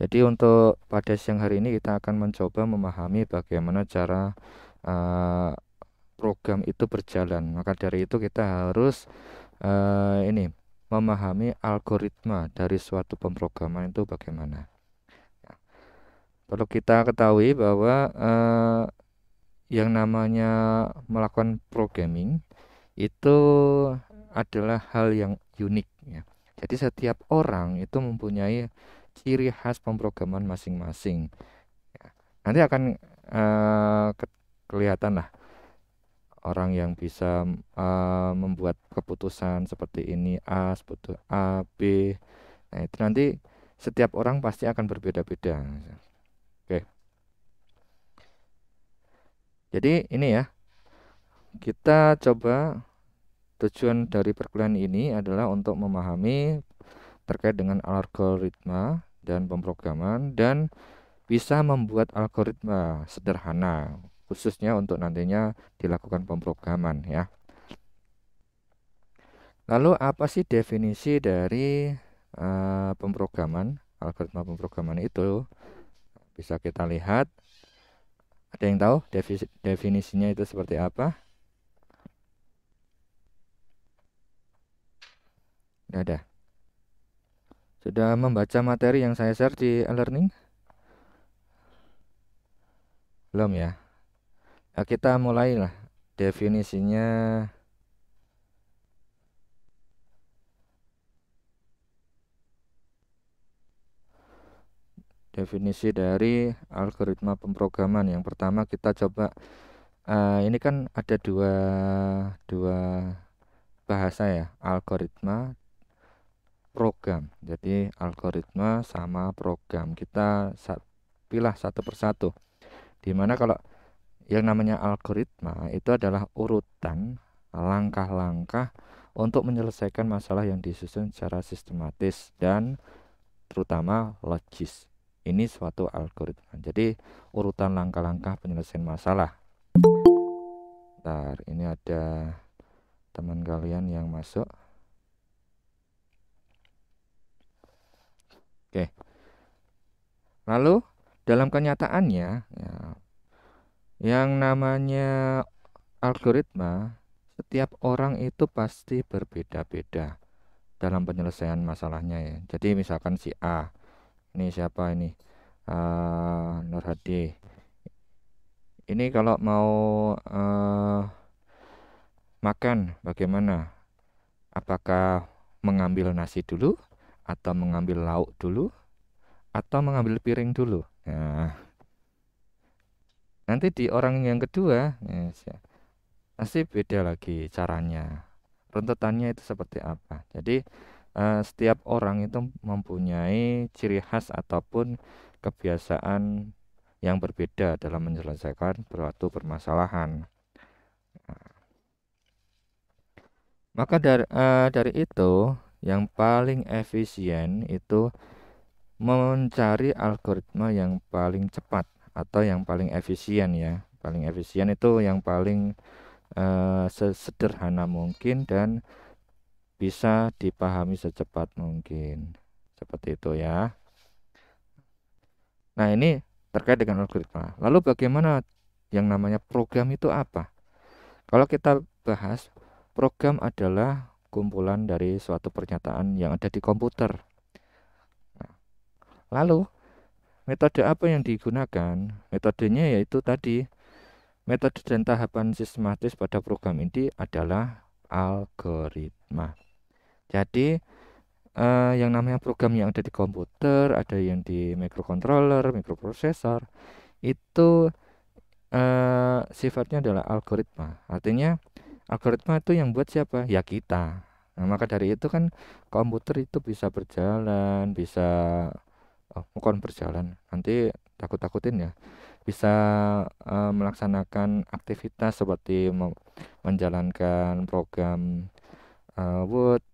Jadi untuk pada siang hari ini kita akan mencoba memahami bagaimana cara uh, program itu berjalan. Maka dari itu kita harus ini memahami algoritma dari suatu pemrograman itu bagaimana. Perlu kita ketahui bahwa yang namanya melakukan programming itu adalah hal yang unik ya. Jadi setiap orang itu mempunyai ciri khas pemrograman masing-masing. Ya. Nanti akan kelihatan lah orang yang bisa membuat keputusan seperti ini A, seperti A, B. Nah, itu nanti setiap orang pasti akan berbeda-beda. Oke. Jadi ini ya, kita coba tujuan dari perkuliahan ini adalah untuk memahami terkait dengan algoritma dan pemrograman dan bisa membuat algoritma sederhana khususnya untuk nantinya dilakukan pemrograman ya. Lalu apa sih definisi dari pemrograman, algoritma pemrograman itu? Bisa kita lihat. Ada yang tahu definisinya itu seperti apa? Nggak ada. Sudah membaca materi yang saya share di e-learning? Belum ya? Nah, kita mulailah definisinya. Definisi dari algoritma pemrograman. Yang pertama kita coba ini kan ada dua bahasa ya, algoritma program. Jadi algoritma sama program. Kita pilih satu persatu. Dimana kalau yang namanya algoritma itu adalah urutan langkah-langkah untuk menyelesaikan masalah yang disusun secara sistematis dan terutama logis. Ini suatu algoritma. Jadi urutan langkah-langkah penyelesaian masalah. Bentar, ini ada teman kalian yang masuk. Oke. Lalu dalam kenyataannya ya, yang namanya algoritma setiap orang itu pasti berbeda-beda dalam penyelesaian masalahnya ya. Jadi misalkan si A, ini siapa ini? Nur Hadi. Ini kalau mau makan bagaimana? Apakah mengambil nasi dulu atau mengambil lauk dulu atau mengambil piring dulu? Nah, nanti di orang yang kedua pasti beda lagi caranya. Runtutannya itu seperti apa? Jadi setiap orang itu mempunyai ciri khas ataupun kebiasaan yang berbeda dalam menyelesaikan suatu permasalahan. Maka dari itu, yang paling efisien itu mencari algoritma yang paling cepat atau yang paling efisien ya. Paling efisien itu yang paling sesederhana mungkin dan bisa dipahami secepat mungkin. Seperti itu ya. Nah, ini terkait dengan algoritma. Lalu bagaimana yang namanya program itu apa? Kalau kita bahas, program adalah kumpulan dari suatu pernyataan yang ada di komputer. Nah, lalu metode apa yang digunakan? Metodenya yaitu tadi, metode dan tahapan sistematis pada program ini adalah algoritma. Jadi yang namanya program yang ada di komputer, ada yang di microcontroller, microprocessor, itu sifatnya adalah algoritma. Artinya algoritma itu yang buat siapa? Ya kita. Nah, maka dari itu kan komputer itu bisa berjalan, bisa bukan berjalan. Nanti takut-takutin ya. Bisa melaksanakan aktivitas seperti menjalankan program Word,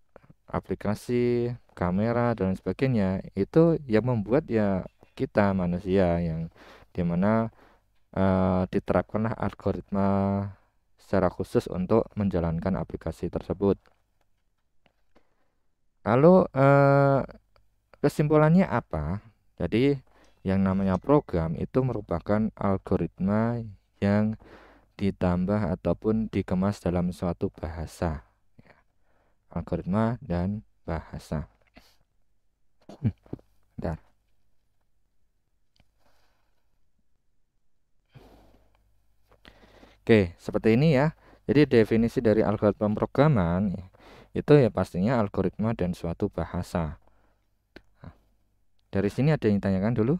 aplikasi, kamera dan sebagainya. Itu yang membuat ya kita manusia yang dimana diterapkanlah algoritma secara khusus untuk menjalankan aplikasi tersebut. Lalu kesimpulannya apa? Jadi yang namanya program itu merupakan algoritma yang ditambah ataupun dikemas dalam suatu bahasa. Algoritma dan bahasa. Bentar. Oke, seperti ini ya. Jadi definisi dari algoritma pemrograman itu ya pastinya algoritma dan suatu bahasa. Nah, dari sini ada yang tanyakan dulu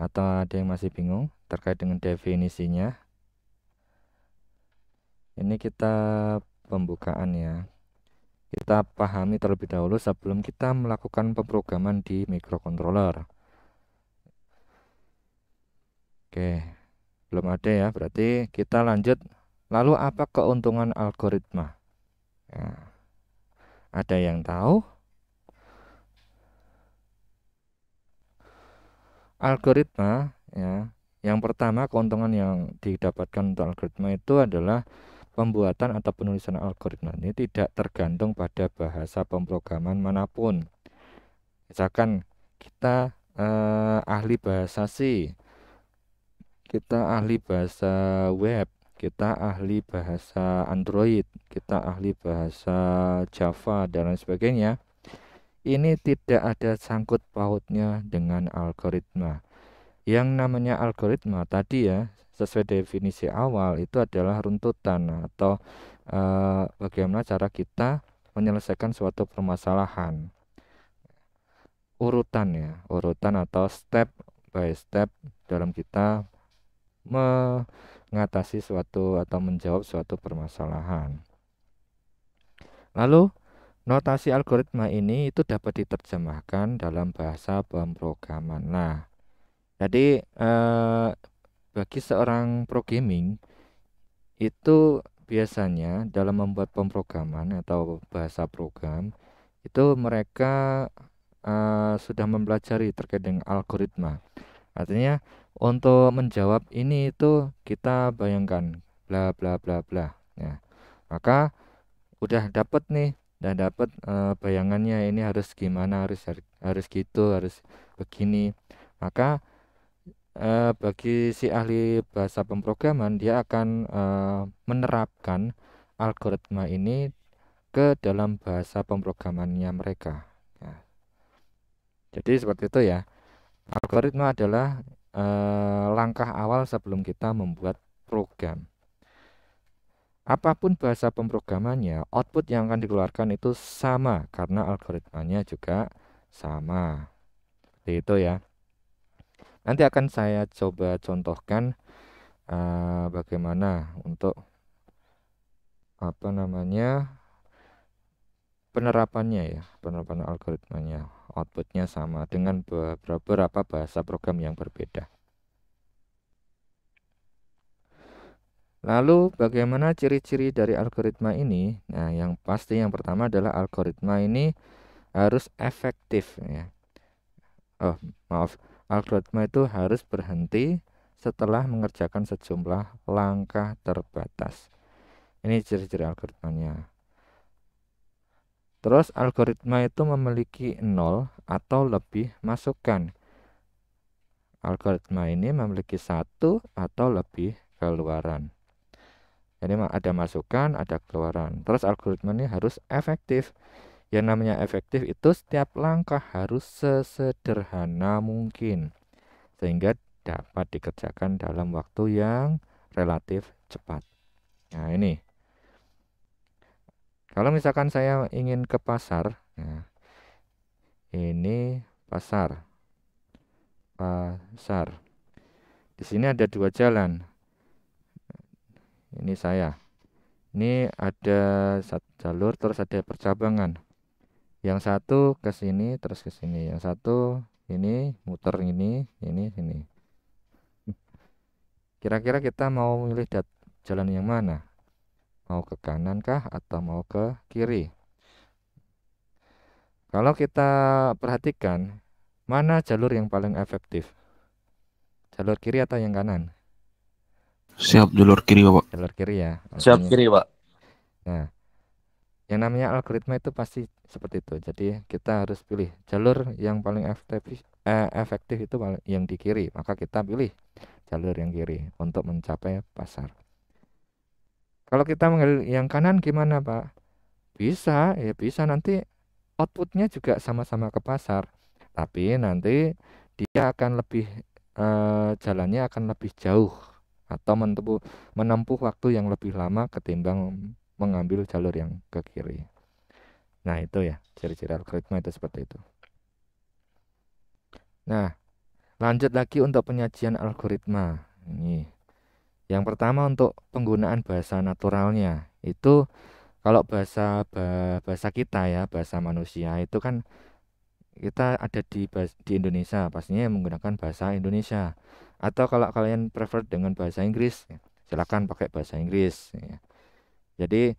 atau ada yang masih bingung terkait dengan definisinya? Ini kita pembukaan ya. Kita pahami terlebih dahulu sebelum kita melakukan pemrograman di microcontroller. Oke, belum ada ya. Berarti kita lanjut. Lalu apa keuntungan algoritma? Ya, ada yang tahu? Algoritma ya. Yang pertama keuntungan yang didapatkan untuk algoritma itu adalah pembuatan atau penulisan algoritma ini tidak tergantung pada bahasa pemrograman manapun. Misalkan kita ahli bahasa C, kita ahli bahasa web, kita ahli bahasa Android, kita ahli bahasa Java dan lain sebagainya. Ini tidak ada sangkut pautnya dengan algoritma. Yang namanya algoritma tadi ya, sesuai definisi awal itu adalah runtutan atau bagaimana cara kita menyelesaikan suatu permasalahan. Urutan ya, urutan atau step by step dalam kita mengatasi suatu atau menjawab suatu permasalahan. Lalu notasi algoritma ini itu dapat diterjemahkan dalam bahasa pemrograman. Nah, jadi bagi seorang programming itu biasanya dalam membuat pemrograman atau bahasa program itu mereka sudah mempelajari terkait dengan algoritma. Artinya untuk menjawab ini itu kita bayangkan bla bla bla bla. Ya, maka udah dapat nih, udah dapat bayangannya ini harus gimana, harus gitu, harus begini. Maka bagi si ahli bahasa pemrograman dia akan menerapkan algoritma ini ke dalam bahasa pemrogramannya mereka. Nah, jadi seperti itu ya. Algoritma adalah langkah awal sebelum kita membuat program. Apapun bahasa pemrogramannya, output yang akan dikeluarkan itu sama karena algoritmanya juga sama. Seperti itu ya. Nanti akan saya coba contohkan bagaimana untuk apa namanya penerapannya ya, penerapan algoritmanya. Outputnya sama dengan beberapa bahasa program yang berbeda. Lalu bagaimana ciri-ciri dari algoritma ini? Nah, yang pasti yang pertama adalah algoritma ini harus efektif ya. Oh, maaf. Algoritma itu harus berhenti setelah mengerjakan sejumlah langkah terbatas. Ini ciri-ciri algoritmanya. Terus algoritma itu memiliki 0 atau lebih masukan. Algoritma ini memiliki satu atau lebih keluaran. Jadi ada masukan, ada keluaran. Terus algoritma ini harus efektif. Yang namanya efektif itu setiap langkah harus sesederhana mungkin. Sehingga dapat dikerjakan dalam waktu yang relatif cepat. Nah ini. Kalau misalkan saya ingin ke pasar. Nah, ini pasar. Pasar. Di sini ada dua jalan. Ini saya. Ini ada satu jalur terus ada percabangan. Yang satu ke sini terus ke sini. Yang satu ini muter ini sini. Kira-kira kita mau milih jalan yang mana? Mau ke kanan kah atau mau ke kiri? Kalau kita perhatikan, mana jalur yang paling efektif? Jalur kiri atau yang kanan? Siap, jalur kiri, Bapak. Jalur kiri ya. Siap Artinya. kiri, Pak. Nah, yang namanya algoritma itu pasti seperti itu. Jadi kita harus pilih jalur yang paling efektif, efektif itu yang di kiri, maka kita pilih jalur yang kiri untuk mencapai pasar. Kalau kita mengambil yang kanan gimana, Pak? Bisa, ya bisa, nanti outputnya juga sama-sama ke pasar, tapi nanti dia akan lebih jalannya akan lebih jauh atau menempuh waktu yang lebih lama ketimbang mengambil jalur yang ke kiri. Nah, itu ya ciri-ciri algoritma itu seperti itu. Nah, lanjut lagi untuk penyajian algoritma. Ini yang pertama untuk penggunaan bahasa naturalnya. Itu kalau bahasa kita ya, bahasa manusia itu kan kita ada di Indonesia, pastinya menggunakan bahasa Indonesia. Atau kalau kalian prefer dengan bahasa Inggris, ya, silakan pakai bahasa Inggris, ya. Jadi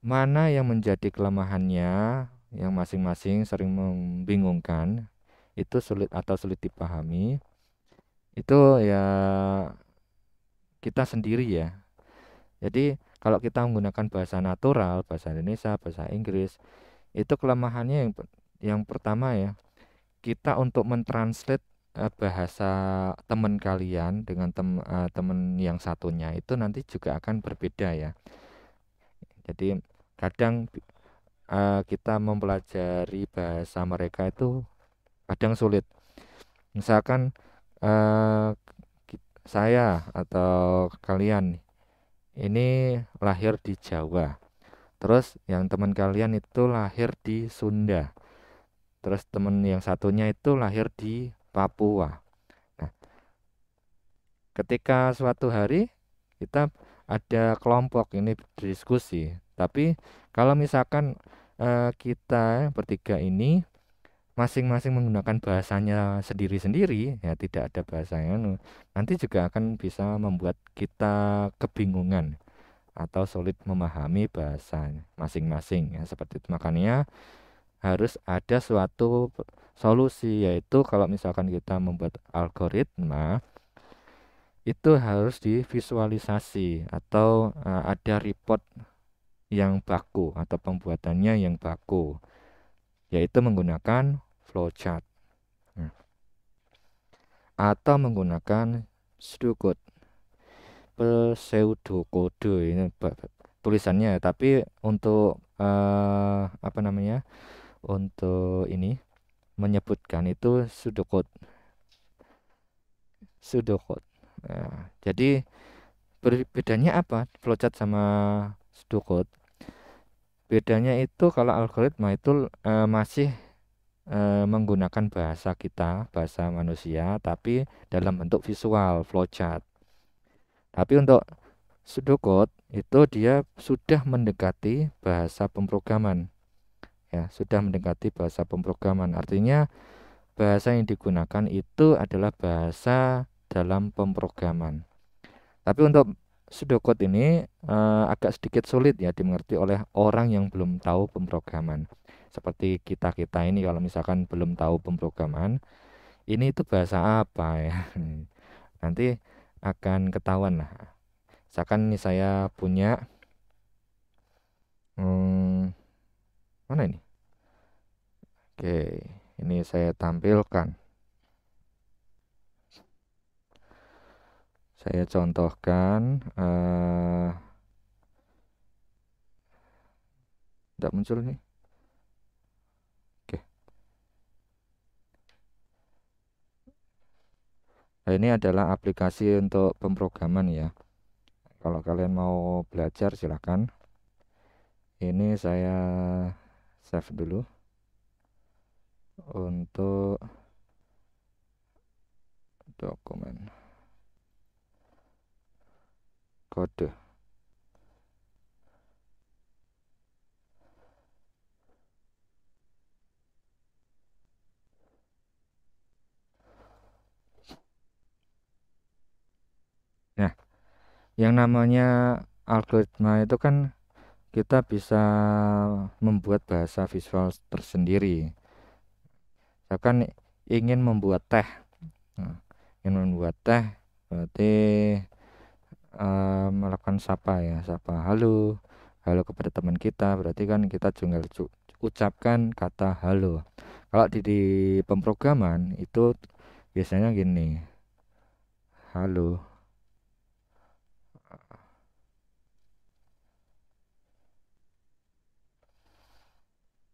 mana yang menjadi kelemahannya, yang masing-masing sering membingungkan, itu sulit dipahami, itu ya kita sendiri ya. Jadi kalau kita menggunakan bahasa natural, bahasa Indonesia, bahasa Inggris, itu kelemahannya yang pertama ya, kita untuk mentranslate bahasa teman kalian dengan teman yang satunya itu nanti juga akan berbeda ya. Jadi kadang kita mempelajari bahasa mereka itu kadang sulit. Misalkan eh, saya atau kalian ini lahir di Jawa, terus yang teman kalian itu lahir di Sunda, terus teman yang satunya itu lahir di Papua. Nah, ketika suatu hari kita ada kelompok ini berdiskusi, tapi kalau misalkan kita bertiga ini masing-masing menggunakan bahasanya sendiri-sendiri, ya tidak ada bahasanya, nanti juga akan bisa membuat kita kebingungan atau sulit memahami bahasa masing-masing ya, seperti itu. Makanya harus ada suatu solusi, yaitu kalau misalkan kita membuat algoritma itu harus divisualisasi atau ada report yang baku atau pembuatannya yang baku, yaitu menggunakan flowchart. Nah, atau menggunakan pseudocode, pseudocode ini tulisannya, tapi untuk apa namanya, untuk ini menyebutkan itu pseudocode. Pseudocode. Nah, jadi bedanya apa flowchart sama pseudocode? Bedanya itu kalau algoritma itu masih menggunakan bahasa kita, bahasa manusia, tapi dalam bentuk visual flowchart. Tapi untuk pseudocode itu dia sudah mendekati bahasa pemrograman, ya, sudah mendekati bahasa pemrograman. Artinya bahasa yang digunakan itu adalah bahasa dalam pemrograman. Tapi untuk pseudocode ini agak sedikit sulit ya dimengerti oleh orang yang belum tahu pemrograman. Seperti kita-kita ini kalau misalkan belum tahu pemrograman, ini itu bahasa apa ya? Nanti akan ketahuan lah. Misalkan ini saya punya hmm, mana ini? Oke, ini saya tampilkan. Saya contohkan, tidak muncul nih. Oke. Nah, ini adalah aplikasi untuk pemrograman ya. Kalau kalian mau belajar silakan. Ini saya save dulu untuk dokumen kode. Nah, yang namanya algoritma itu kan kita bisa membuat bahasa visual tersendiri. Misalkan ingin membuat teh. Nah, ingin membuat teh berarti melakukan sapa ya, sapa halo, halo kepada teman kita, berarti kan kita tinggal ucapkan kata halo. Kalau di pemrograman itu biasanya gini, halo.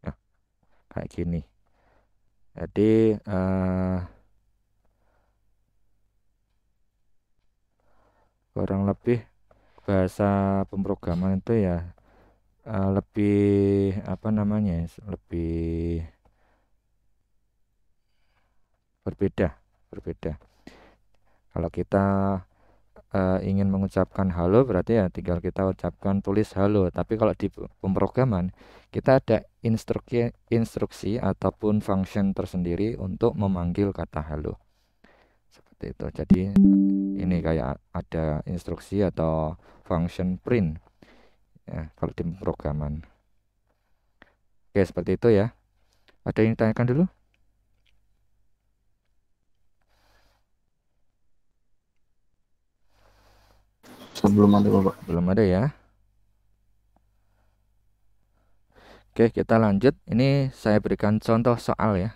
Nah, kayak gini. Jadi kurang lebih bahasa pemrograman itu ya lebih apa namanya ya, lebih berbeda, berbeda. Kalau kita ingin mengucapkan halo berarti ya tinggal kita ucapkan tulis halo. Tapi kalau di pemrograman kita ada instruksi ataupun function tersendiri untuk memanggil kata halo. Seperti itu. Jadi ini kayak ada instruksi atau function print ya kalau di pemrograman. Oke, seperti itu ya. Ada yang ditanyakan dulu? Sebelum ada Bapak. Belum ada ya. Oke, kita lanjut. Ini saya berikan contoh soal ya.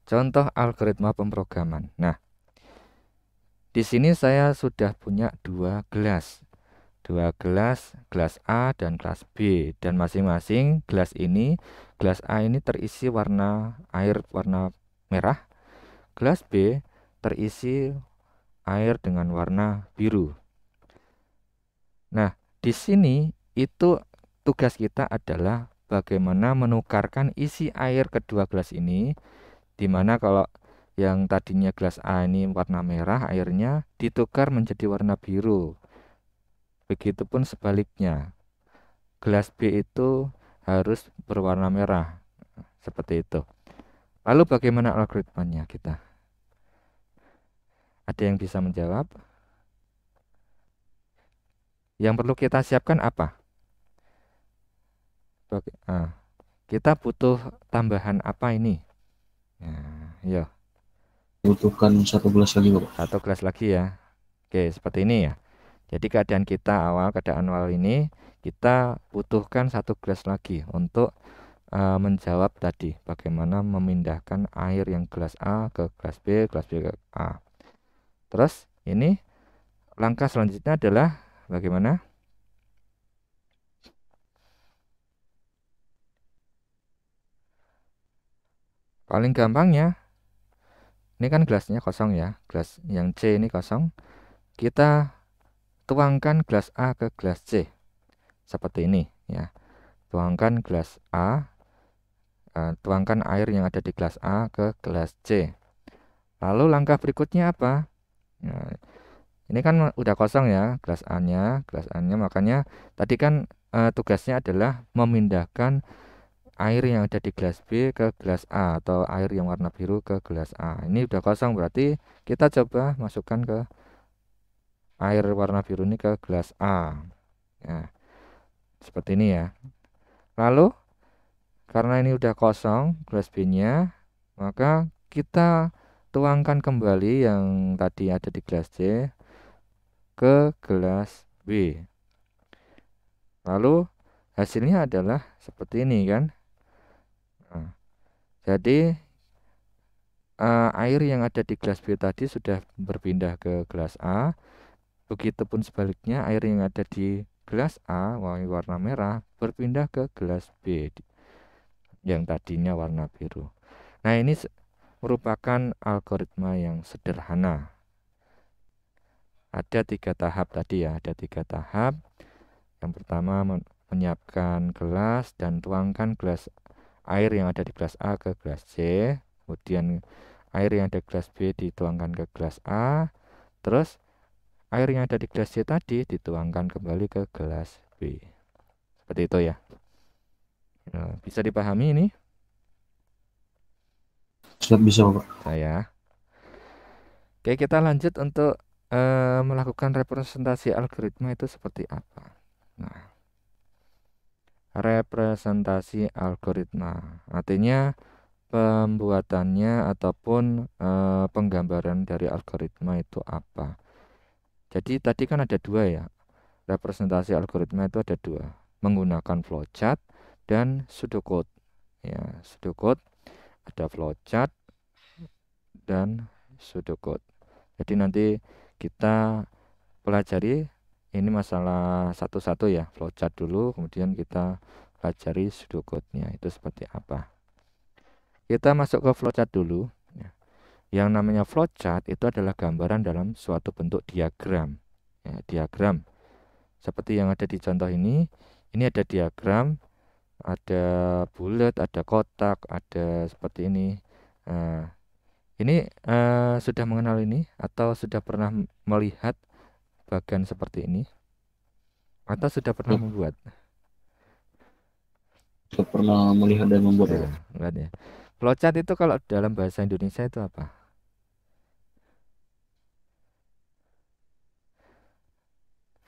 Contoh algoritma pemrograman. Nah, di sini saya sudah punya dua gelas, gelas A dan gelas B, dan masing-masing gelas A ini terisi warna air warna merah, gelas B terisi air dengan warna biru. Nah, di sini itu tugas kita adalah bagaimana menukarkan isi air kedua gelas ini, di mana kalau yang tadinya gelas A ini warna merah, airnya ditukar menjadi warna biru. Begitupun sebaliknya, gelas B itu harus berwarna merah. Seperti itu. Lalu bagaimana algoritmanya kita? Ada yang bisa menjawab? Yang perlu kita siapkan apa? Kita butuh tambahan apa ini? Nah, ya, Butuhkan satu gelas lagi Bapak. satu gelas lagi ya. Oke, seperti ini ya. Jadi keadaan awal ini kita butuhkan satu gelas lagi untuk menjawab tadi bagaimana memindahkan air yang gelas A ke gelas B ke A. Terus ini langkah selanjutnya adalah bagaimana? Paling gampangnya, ini kan gelasnya kosong ya, gelas yang C ini kosong. Kita tuangkan gelas A ke gelas C seperti ini ya. Tuangkan gelas A, tuangkan air yang ada di gelas A ke gelas C. Lalu langkah berikutnya apa? Nah, ini kan udah kosong ya gelas A-nya, makanya tadi kan tugasnya adalah memindahkan air yang ada di gelas B ke gelas A atau air yang warna biru ke gelas A. Ini udah kosong berarti kita coba masukkan ke air warna biru ini ke gelas A. Ya, seperti ini ya. Lalu karena ini udah kosong gelas B-nya, maka kita tuangkan kembali yang tadi ada di gelas C ke gelas B. Lalu hasilnya adalah seperti ini kan. Nah, jadi air yang ada di gelas B tadi sudah berpindah ke gelas A. Begitupun sebaliknya air yang ada di gelas A warna merah berpindah ke gelas B yang tadinya warna biru. Nah, ini merupakan algoritma yang sederhana. Ada 3 tahap tadi ya, ada 3 tahap. Yang pertama menyiapkan gelas dan tuangkan gelas air yang ada di gelas A ke gelas C. Kemudian air yang ada di gelas B dituangkan ke gelas A. Terus air yang ada di gelas C tadi dituangkan kembali ke gelas B. Seperti itu ya. Nah, bisa dipahami ini? Siap bisa Bapak. Saya. Oke, kita lanjut untuk melakukan representasi algoritma itu seperti apa. Nah, representasi algoritma artinya pembuatannya ataupun penggambaran dari algoritma itu apa. Jadi tadi kan ada dua ya, representasi algoritma itu ada dua, menggunakan flowchart dan pseudocode. Ya, pseudocode ada flowchart dan pseudocode. Jadi nanti kita pelajari ini masalah satu-satu ya, flowchart dulu, kemudian kita pelajari pseudocode-nya itu seperti apa. Kita masuk ke flowchart dulu. Yang namanya flowchart itu adalah gambaran dalam suatu bentuk diagram. Ya, diagram seperti yang ada di contoh ini. Ini ada diagram, ada bulat, ada kotak, ada seperti ini. Nah, ini sudah mengenal ini atau sudah pernah melihat bagan seperti ini atau sudah pernah Sudah, membuat? sudah pernah melihat dan membuat Bapak. Nah, lihat ya. Flowchart itu kalau dalam bahasa Indonesia itu apa?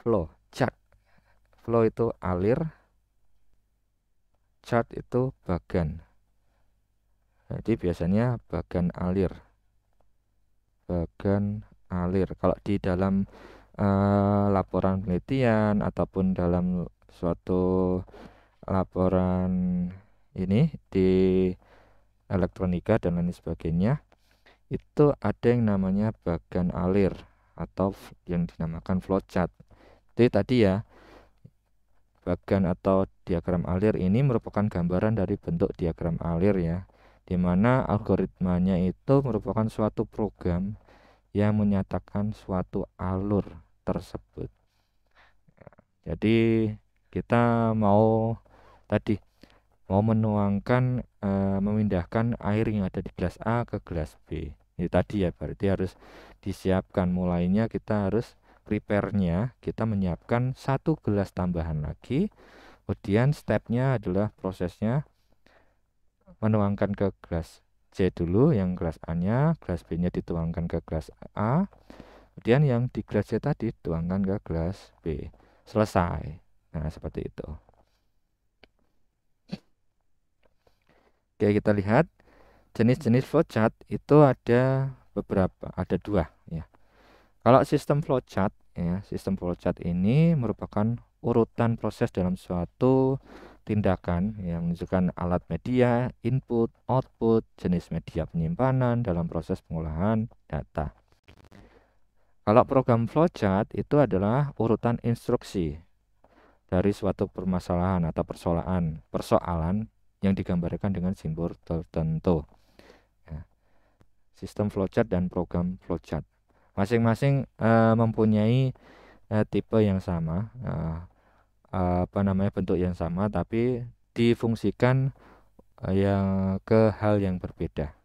Flow, chart. Flow itu alir, chart itu bagan. Jadi biasanya bagan alir. Bagan alir. Kalau di dalam laporan penelitian ataupun dalam suatu laporan ini di elektronika dan lain sebagainya, itu ada yang namanya bagan alir atau yang dinamakan flowchart. Jadi tadi ya, bagan atau diagram alir ini merupakan gambaran dari bentuk diagram alir ya, di mana algoritmanya itu merupakan suatu program yang menyatakan suatu alur tersebut. Jadi kita mau tadi mau menuangkan memindahkan air yang ada di gelas A ke gelas B. Ini tadi ya, berarti harus disiapkan mulainya, kita harus prepare-nya, kita menyiapkan satu gelas tambahan lagi. Kemudian stepnya adalah prosesnya menuangkan ke gelas C dulu, yang gelas A-nya, gelas B-nya dituangkan ke gelas A. Kemudian yang di gelas C tadi dituangkan ke gelas B. Selesai. Nah, seperti itu. Oke, kita lihat jenis-jenis flowchart itu ada beberapa, ada dua ya. Kalau sistem flowchart ya, sistem flowchart ini merupakan urutan proses dalam suatu tindakan yang menunjukkan alat media, input, output, jenis media penyimpanan dalam proses pengolahan data. Kalau program flowchart itu adalah urutan instruksi dari suatu permasalahan atau persoalan yang digambarkan dengan simbol tertentu. Ya. Sistem flowchart dan program flowchart masing-masing mempunyai tipe yang sama, bentuk yang sama, tapi difungsikan yang ke hal yang berbeda.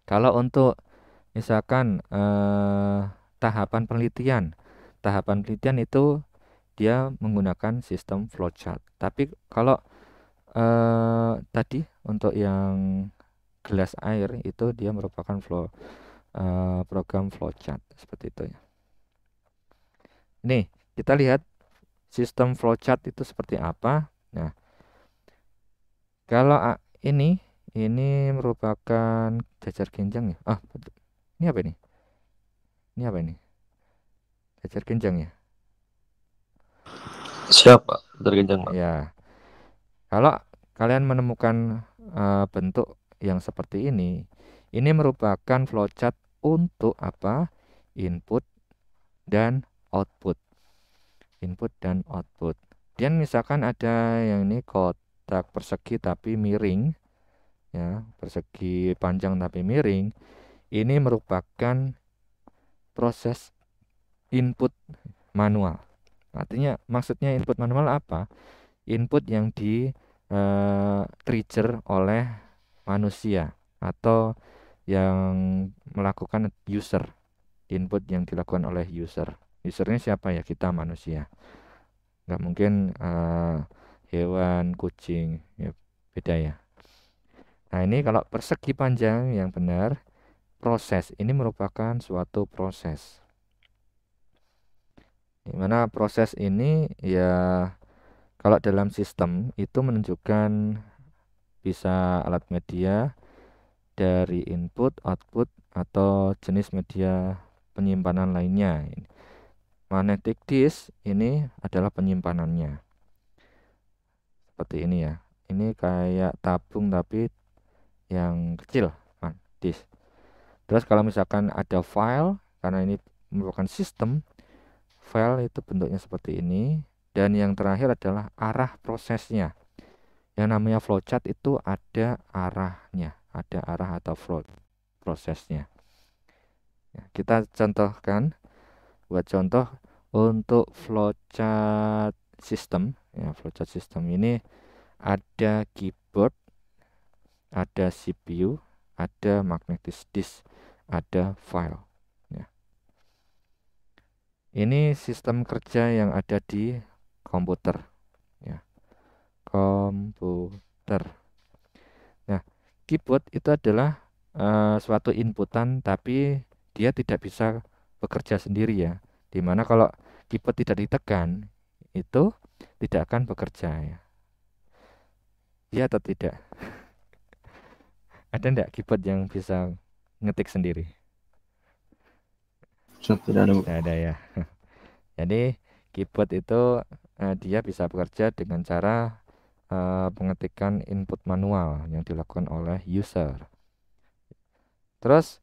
Kalau untuk misalkan tahapan penelitian itu dia menggunakan sistem flowchart. Tapi kalau tadi untuk yang gelas air itu dia merupakan program flowchart seperti itu ya. Nih, kita lihat sistem flowchart itu seperti apa. Nah, kalau ini merupakan jajar genjang ya. Ini apa ini? Ini apa ini? Jajar genjang ya. Siapa? Tergenjang Pak. Ya, kalau kalian menemukan bentuk yang seperti ini merupakan flowchart untuk apa? Input dan output. Input dan output. Dan misalkan ada yang ini kotak persegi tapi miring, ya, persegi panjang tapi miring. Ini merupakan proses input manual. Artinya maksudnya input manual apa? Input yang di trigger oleh manusia atau yang melakukan user. Input yang dilakukan oleh user. Usernya siapa ya? Kita manusia. Nggak mungkin hewan, kucing, ya beda ya. Nah, ini kalau persegi panjang yang benar, proses ini merupakan suatu proses. Di mana proses ini ya kalau dalam sistem itu menunjukkan bisa alat media dari input, output, atau jenis media penyimpanan lainnya. Magnetic disk ini adalah penyimpanannya. Seperti ini ya. Ini kayak tabung tapi yang kecil, disk. Terus kalau misalkan ada file, karena ini merupakan sistem, file itu bentuknya seperti ini. Dan yang terakhir adalah arah prosesnya. Yang namanya flowchart itu ada arahnya, ada arah atau flow prosesnya. Ya, kita contohkan, buat contoh untuk flowchart system. Ya, flowchart system ini ada keyboard, ada CPU, ada magnetic disk, ada file. Ya. Ini sistem kerja yang ada di komputer. Ya. Komputer. Nah, keyboard itu adalah suatu inputan, tapi dia tidak bisa bekerja sendiri ya. Dimana kalau keyboard tidak ditekan, itu tidak akan bekerja ya. Iya atau tidak? Ada enggak keyboard yang bisa ngetik sendiri? Tidak ada, Bu. Tidak ada ya. Jadi keyboard itu dia bisa bekerja dengan cara pengetikan input manual yang dilakukan oleh user. Terus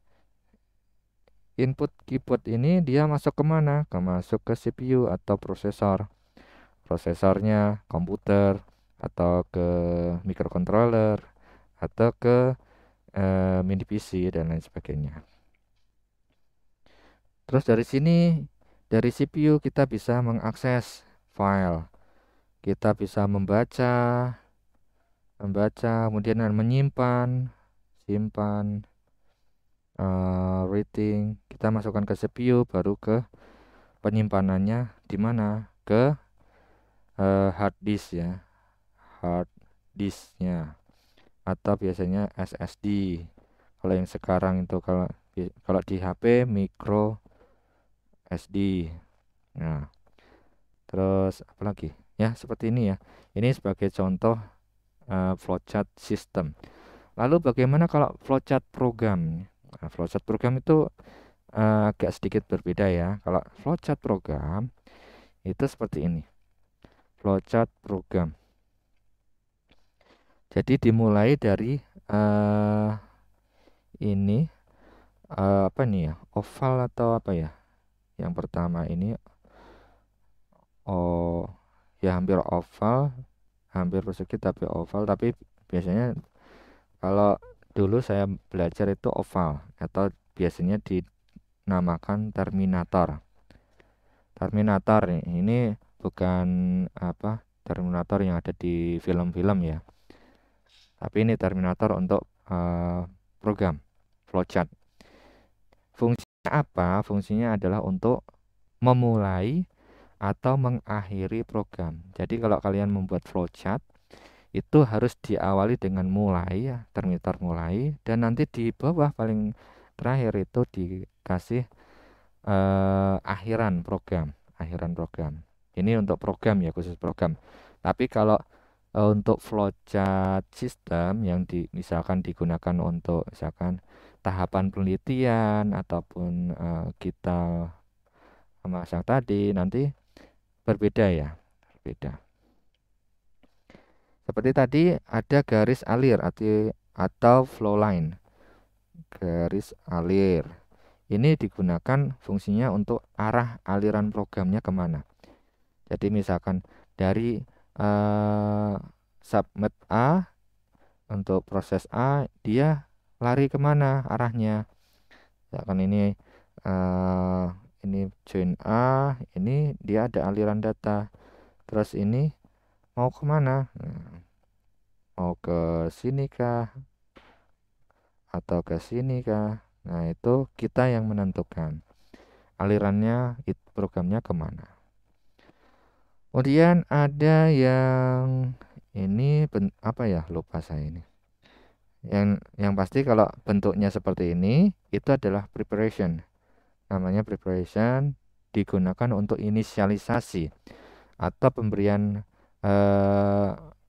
input keyboard ini dia masuk kemana? Masuk ke CPU atau prosesor. Prosesornya komputer atau ke microcontroller atau ke mini PC dan lain sebagainya. Terus dari sini, dari CPU kita bisa mengakses file. Kita bisa membaca, kemudian menyimpan, simpan, reading. Kita masukkan ke CPU, baru ke penyimpanannya di mana? Ke hard disk ya, hard disknya, atau biasanya SSD. Kalau yang sekarang itu kalau di HP micro SD. Nah, terus apa lagi? Ya, seperti ini ya. Ini sebagai contoh flowchart system. Lalu bagaimana kalau flowchart program? Nah, flowchart program itu agak sedikit berbeda ya. Kalau flowchart program itu seperti ini. Flowchart program. Jadi dimulai dari ini apa nih ya? Oval atau apa ya? Yang pertama ini ya hampir oval, hampir persegi tapi oval, tapi biasanya kalau dulu saya belajar itu oval atau biasanya dinamakan terminator. Terminator ini bukan apa Terminator yang ada di film-film ya, tapi ini Terminator untuk program flowchart. Fungsinya apa? Fungsinya adalah untuk memulai atau mengakhiri program. Jadi kalau kalian membuat flowchart itu harus diawali dengan mulai ya, Terminator mulai, dan nanti di bawah paling terakhir itu dikasih akhiran program, Ini untuk program ya, khusus program. Tapi kalau untuk flowchart system yang misalkan digunakan untuk misalkan tahapan penelitian ataupun kita memasang tadi, nanti berbeda ya, berbeda. Seperti tadi ada garis alir atau flow line. Garis alir. Ini digunakan fungsinya untuk arah aliran programnya kemana. Jadi misalkan dari submit A untuk proses A, dia lari kemana arahnya. Misalkan ini join A, ini dia ada aliran data. Terus ini mau kemana? Mau ke sini kah? Atau ke sini kah? Nah, itu kita yang menentukan alirannya, programnya kemana. Kemudian ada yang ini apa ya? Lupa saya ini. Yang pasti kalau bentuknya seperti ini, itu adalah preparation. Namanya preparation, digunakan untuk inisialisasi atau pemberian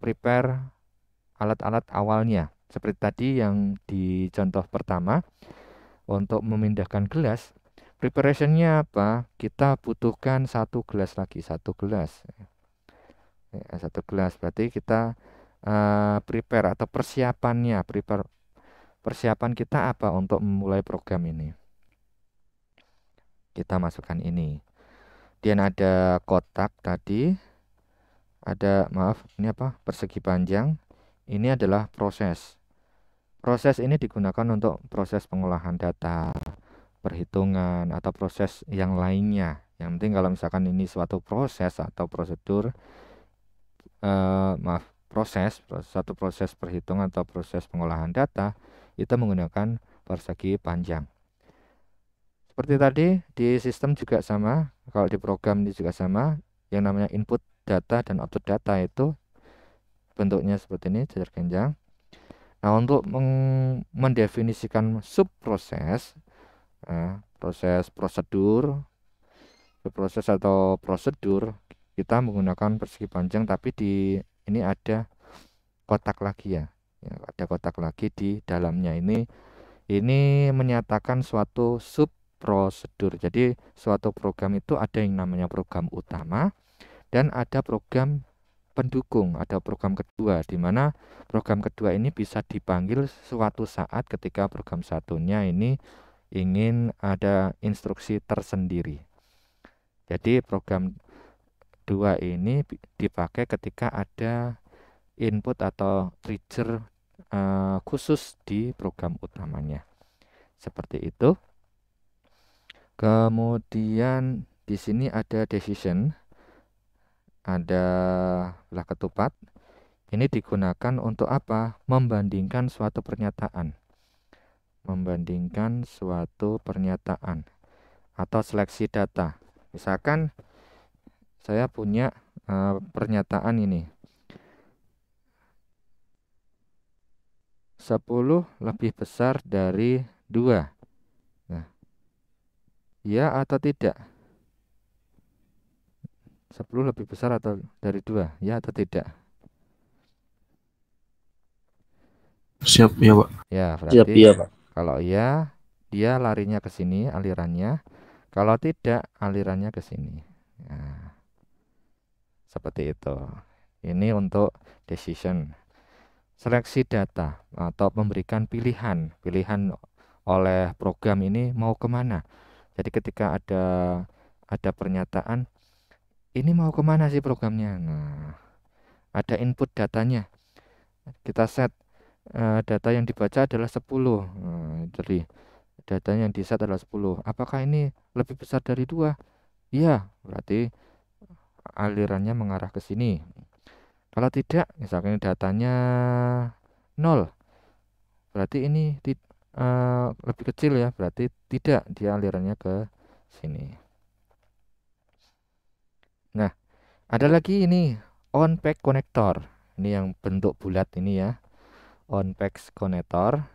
prepare alat-alat awalnya. Seperti tadi yang di contoh pertama, untuk memindahkan gelas, preparationnya apa? Kita butuhkan satu gelas lagi, satu gelas. Satu gelas berarti kita prepare atau persiapannya, prepare persiapan kita apa untuk memulai program ini? Kita masukkan ini. Dan ada kotak tadi, ada maaf, ini apa? Persegi panjang. Ini adalah proses. Proses ini digunakan untuk proses pengolahan data, perhitungan, atau proses yang lainnya. Yang penting kalau misalkan ini suatu proses atau prosedur, satu proses perhitungan atau proses pengolahan data, itu menggunakan persegi panjang. Seperti tadi, di sistem juga sama, kalau di program ini juga sama, yang namanya input data dan output data itu bentuknya seperti ini, jajar genjang. Nah, untuk mendefinisikan subproses, proses atau prosedur, kita menggunakan persegi panjang, tapi di ini ada kotak lagi ya, ada kotak lagi di dalamnya ini menyatakan suatu subprosedur. Jadi suatu program itu ada yang namanya program utama dan ada program pendukung, ada program kedua, di mana program kedua ini bisa dipanggil suatu saat ketika program satunya ini ingin ada instruksi tersendiri. Jadi program 2 ini dipakai ketika ada input atau trigger khusus di program utamanya. Seperti itu. Kemudian di sini ada decision, ada belah ketupat. Ini digunakan untuk apa? Membandingkan suatu pernyataan. Membandingkan suatu pernyataan atau seleksi data. Misalkan saya punya pernyataan ini. 10 lebih besar dari 2. Nah, ya atau tidak? 10 lebih besar atau dari 2? Ya atau tidak? Siap ya, Pak. Ya, Siap berarti ya, Pak. kalau ya, dia larinya ke sini alirannya. Kalau tidak, alirannya ke sini. Nah, seperti itu. Ini untuk decision. Seleksi data atau memberikan pilihan oleh program ini mau kemana. Jadi ketika ada pernyataan, ini mau kemana sih programnya? Nah, ada input datanya. Kita set data yang dibaca adalah 10. Jadi datanya yang di set adalah 10. Apakah ini lebih besar dari 2? Iya, berarti alirannya mengarah ke sini. Kalau tidak, misalkan datanya 0, berarti ini lebih kecil ya, berarti tidak, dia alirannya ke sini. Nah, ada lagi ini on pack connector. Ini yang bentuk bulat ini ya. On pack connector.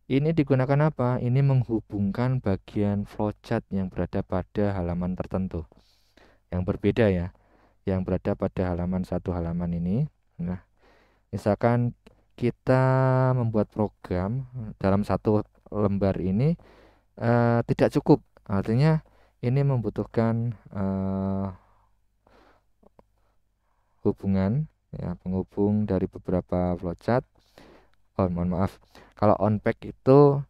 Ini digunakan apa? Ini menghubungkan bagian flowchart yang berada pada halaman tertentu. Yang berbeda ya. Yang berada pada satu halaman ini. Nah, misalkan kita membuat program dalam satu lembar ini tidak cukup. Artinya ini membutuhkan hubungan ya, penghubung dari beberapa flowchart. Mohon maaf. Kalau onpack itu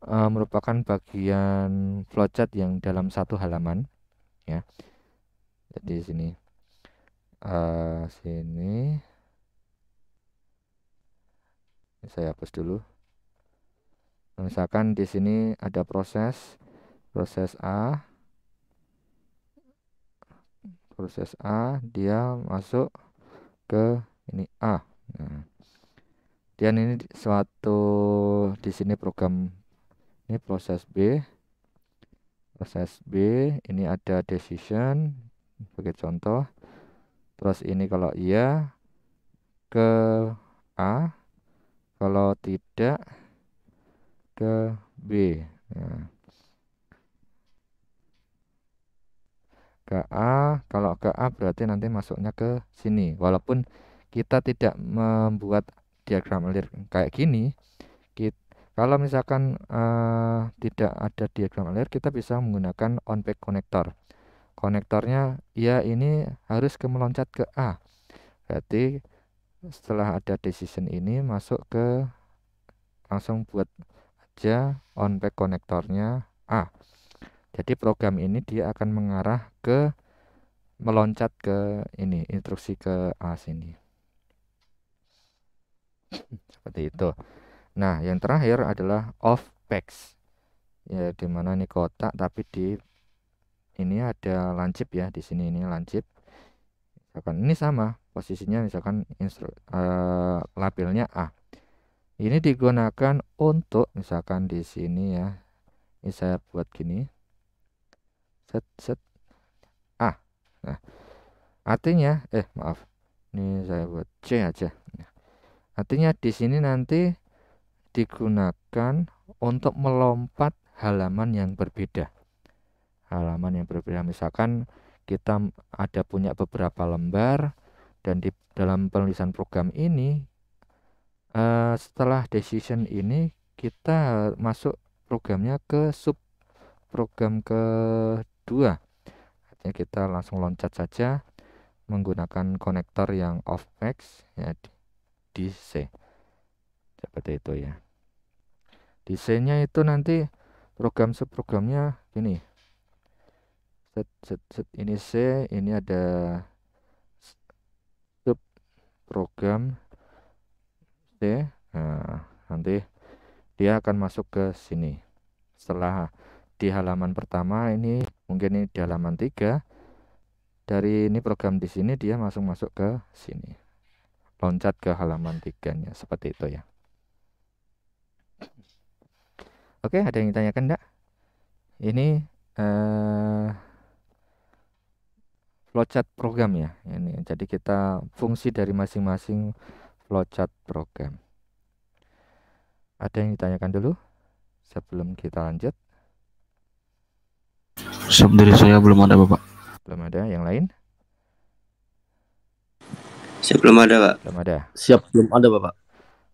merupakan bagian flowchart yang dalam satu halaman ya. Jadi sini saya hapus dulu. Misalkan di sini ada proses A, dia masuk ke ini A. Nah, dan ini suatu di sini program ini proses B. Ini ada decision sebagai contoh. Terus ini kalau iya ke A, kalau tidak ke B. Nah, ke A, kalau ke A berarti nanti masuknya ke sini. Walaupun kita tidak membuat diagram alir kayak gini, kalau misalkan tidak ada diagram alir, kita bisa menggunakan on pack connector. Konektornya ya ini harus meloncat ke A. Berarti setelah ada decision ini masuk ke langsung buat aja on back konektornya A. Jadi program ini dia akan mengarah ke meloncat ke ini instruksi ke A sini. Seperti itu. Nah, yang terakhir adalah off packs. Ya, dimana ini kotak tapi di ini ada lancip ya, di sini ini lancip. Misalkan ini sama posisinya, misalkan labelnya A. Ini digunakan untuk misalkan di sini ya. Ini saya buat gini. Set A. Nah, artinya maaf. Ini saya buat C aja. Nah, artinya di sini nanti digunakan untuk melompat halaman yang berbeda. Halaman yang berbeda, misalkan kita ada punya beberapa lembar dan di dalam penulisan program ini setelah decision ini kita masuk programnya ke sub program kedua. Artinya kita langsung loncat saja menggunakan konektor yang off packs ya di C. Seperti itu ya. Di C-nya itu nanti program subprogramnya gini. Set ini C, ini ada sub program C. Nah, nanti dia akan masuk ke sini. Setelah di halaman pertama ini, mungkin ini di halaman 3. Dari ini program di sini dia masuk ke sini. Loncat ke halaman 3-nya seperti itu ya. Oke, ada yang ditanyakan enggak? Ini flowchart program ya. Ini jadi kita fungsi dari masing-masing flowchart program. Ada yang ditanyakan dulu sebelum kita lanjut? Siap, dari saya belum ada, Bapak. Belum ada. Yang lain? Siap, belum ada, Pak. Belum ada. Siap, belum ada, Bapak.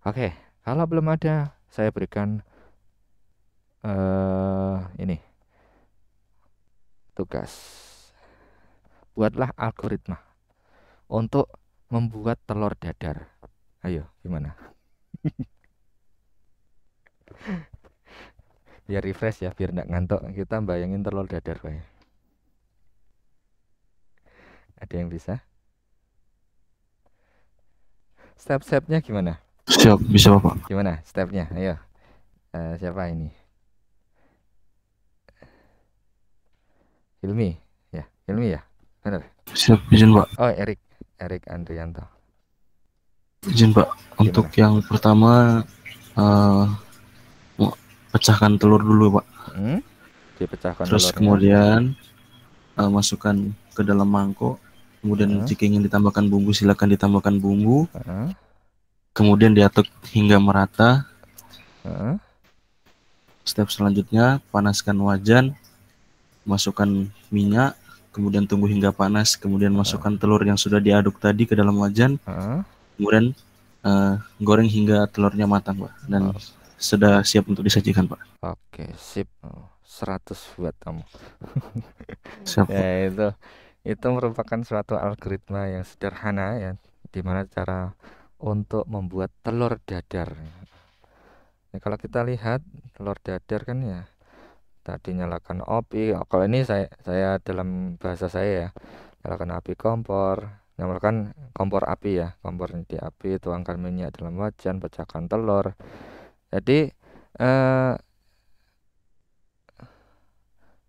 Oke, kalau belum ada, saya berikan ini tugas. Buatlah algoritma untuk membuat telur dadar. Ayo, gimana? Biar refresh ya, biar nggak ngantuk. Kita bayangin telur dadar, Pak. Ada yang bisa? Step-stepnya gimana? Siap, bisa, Bapak. Gimana stepnya? Ayo, siapa ini? Hilmi ya, benar. Siap, izin, Pak. Oh, Erik Andrianto. Izin, Pak. Untuk yang pertama pecahkan telur dulu, Pak. Dipecahkan terus telurnya. Kemudian masukkan ke dalam mangkok. Kemudian jika ingin ditambahkan bumbu, silakan ditambahkan bumbu. Kemudian diaduk hingga merata. Step selanjutnya, panaskan wajan, masukkan minyak, kemudian tunggu hingga panas, kemudian masukkan telur yang sudah diaduk tadi ke dalam wajan. Kemudian goreng hingga telurnya matang, Pak. Dan sudah siap untuk disajikan, Pak. Oke, sip. 100 buat kamu. Siap, ya, itu merupakan suatu algoritma yang sederhana ya, dimana cara untuk membuat telur dadar. Nah, kalau kita lihat telur dadar kan ya, tadi nyalakan api. Kalau ini saya dalam bahasa saya ya, nyalakan api kompor, nyalakan kompor api ya, kompor di api, tuangkan minyak dalam wajan, pecahkan telur. Jadi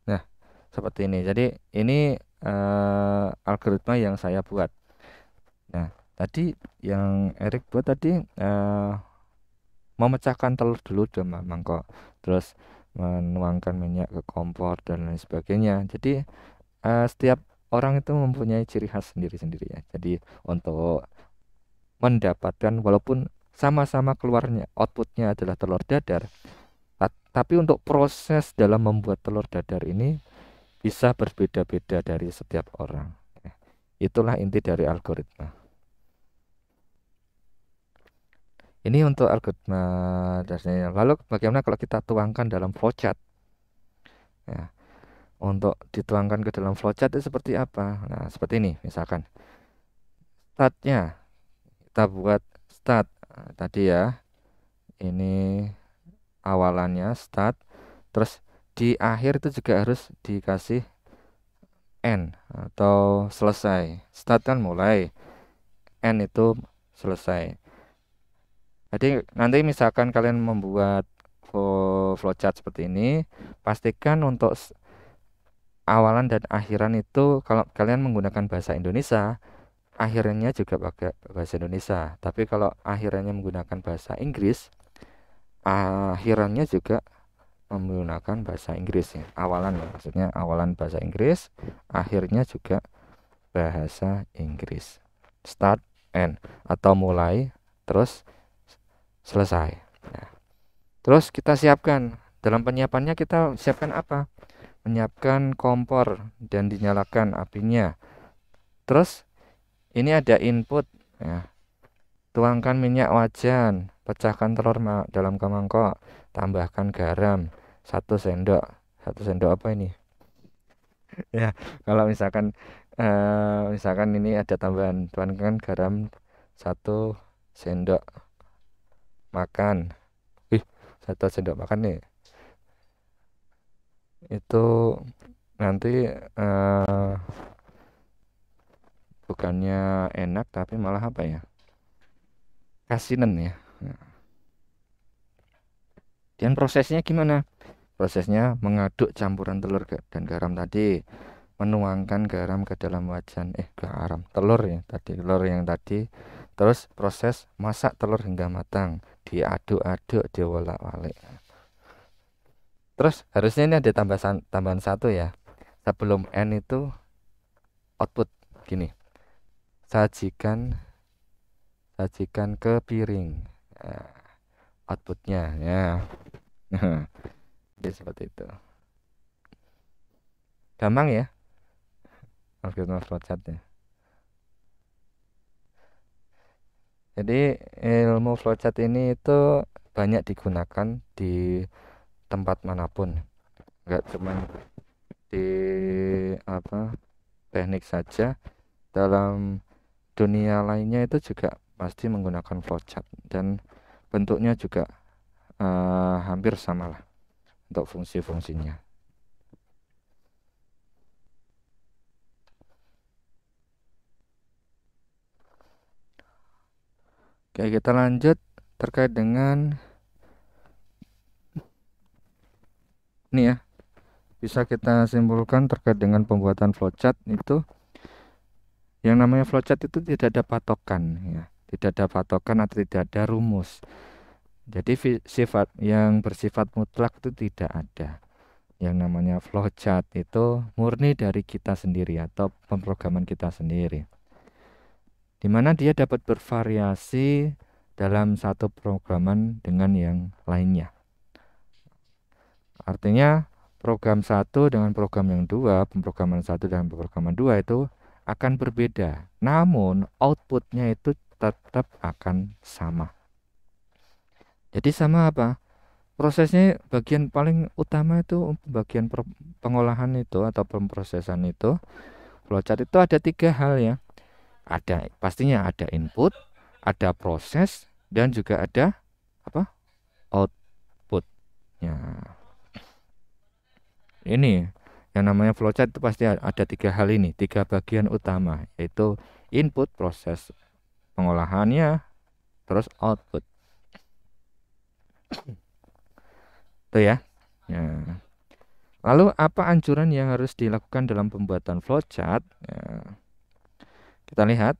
nah seperti ini. Jadi ini algoritma yang saya buat. Nah, tadi yang Erik buat tadi memecahkan telur dulu dalam mangkok, terus menuangkan minyak ke kompor dan lain sebagainya. Jadi setiap orang itu mempunyai ciri khas sendiri-sendiri ya. Jadi untuk mendapatkan, walaupun sama-sama keluarnya outputnya adalah telur dadar, tapi untuk proses dalam membuat telur dadar ini bisa berbeda-beda dari setiap orang. Itulah inti dari algoritma. Ini untuk algoritma dasarnya. Lalu bagaimana kalau kita tuangkan dalam flowchart? Ya, untuk dituangkan ke dalam flowchart itu seperti apa? Nah, seperti ini misalkan. Startnya kita buat start tadi ya. ini awalannya start, terus di akhir itu juga harus dikasih end atau selesai. Start kan mulai, end itu selesai. Jadi nanti misalkan kalian membuat flowchart seperti ini, pastikan untuk awalan dan akhiran itu kalau kalian menggunakan bahasa Indonesia, akhirnya juga pakai bahasa Indonesia. Tapi kalau akhirannya menggunakan bahasa Inggris, akhirannya juga menggunakan bahasa Inggris ya. Awalan ya, maksudnya awalan bahasa Inggris, akhirnya juga bahasa Inggris. Start, end, atau mulai, terus selesai. Nah, terus kita siapkan. Dalam penyiapannya kita siapkan apa? Menyiapkan kompor dan dinyalakan apinya. Terus ini ada input ya. Tuangkan minyak wajan, pecahkan telur dalam mangkok, tambahkan garam 1 sendok. 1 sendok apa ini? Ya, kalau misalkan ini ada tambahan, tuangkan garam 1 sendok makan. 1 sendok makan nih. Itu nanti bukannya enak tapi malah apa ya? Kasinan ya. Dan prosesnya gimana? Prosesnya mengaduk campuran telur dan garam tadi, menuangkan garam ke dalam wajan, telur ya tadi, telur yang tadi. Terus proses masak telur hingga matang, diaduk-aduk, diwolak-walik. Terus harusnya ini ada tambahan satu ya. Sebelum N itu output gini. Sajikan ke piring. Outputnya ya. Jadi seperti itu. Gampang ya algoritma flowchart ya. Jadi ilmu flowchart ini itu banyak digunakan di tempat manapun, nggak cuma di teknik saja, dalam dunia lainnya itu juga pasti menggunakan flowchart dan bentuknya juga hampir sama lah untuk fungsi-fungsinya. Oke, kita lanjut terkait dengan ini ya. Bisa kita simpulkan terkait dengan pembuatan flowchart itu, yang namanya flowchart itu tidak ada patokan ya. Tidak ada patokan atau tidak ada rumus. Jadi sifat yang bersifat mutlak itu tidak ada. Yang namanya flowchart itu murni dari kita sendiri atau pemrograman kita sendiri, di mana dia dapat bervariasi dalam satu programan dengan yang lainnya. Artinya program satu dengan program yang dua, pemrograman satu dengan pemrograman dua itu akan berbeda, namun outputnya itu tetap akan sama. Jadi sama apa? Prosesnya bagian paling utama itu bagian pengolahan itu atau pemrosesan itu. Flowchart itu ada 3 hal ya. Pastinya ada input, ada proses, dan juga ada apa? Outputnya. Ini yang namanya flowchart itu pasti ada 3 hal ini, 3 bagian utama, yaitu input, proses pengolahannya, terus output. Itu ya. Lalu apa anjuran yang harus dilakukan dalam pembuatan flowchart? Kita lihat.